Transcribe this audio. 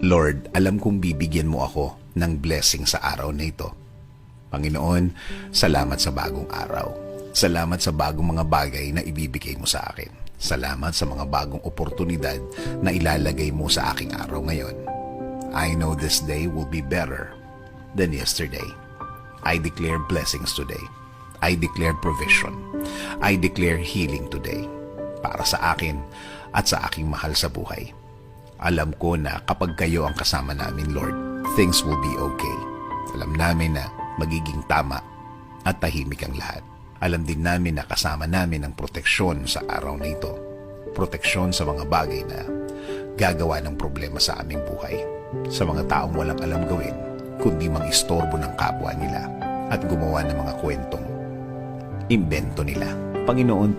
Lord, alam kong bibigyan mo ako ng blessing sa araw na ito. Panginoon, salamat sa bagong araw. Salamat sa bagong mga bagay na ibibigay mo sa akin. Salamat sa mga bagong oportunidad na ilalagay mo sa aking araw ngayon. I know this day will be better than yesterday. I declare blessings today. I declare provision. I declare healing today para sa akin at sa aking mahal sa buhay. Alam ko na kapag kayo ang kasama namin, Lord, things will be okay. Alam namin na magiging tama at tahimik ang lahat. Alam din namin na kasama namin ang proteksyon sa araw na ito. Proteksyon sa mga bagay na gagawa ng problema sa aming buhay. Sa mga taong walang alam gawin, kundi mang-istorbo ng kapwa nila at gumawa ng mga kwentong imbento nila. Panginoon,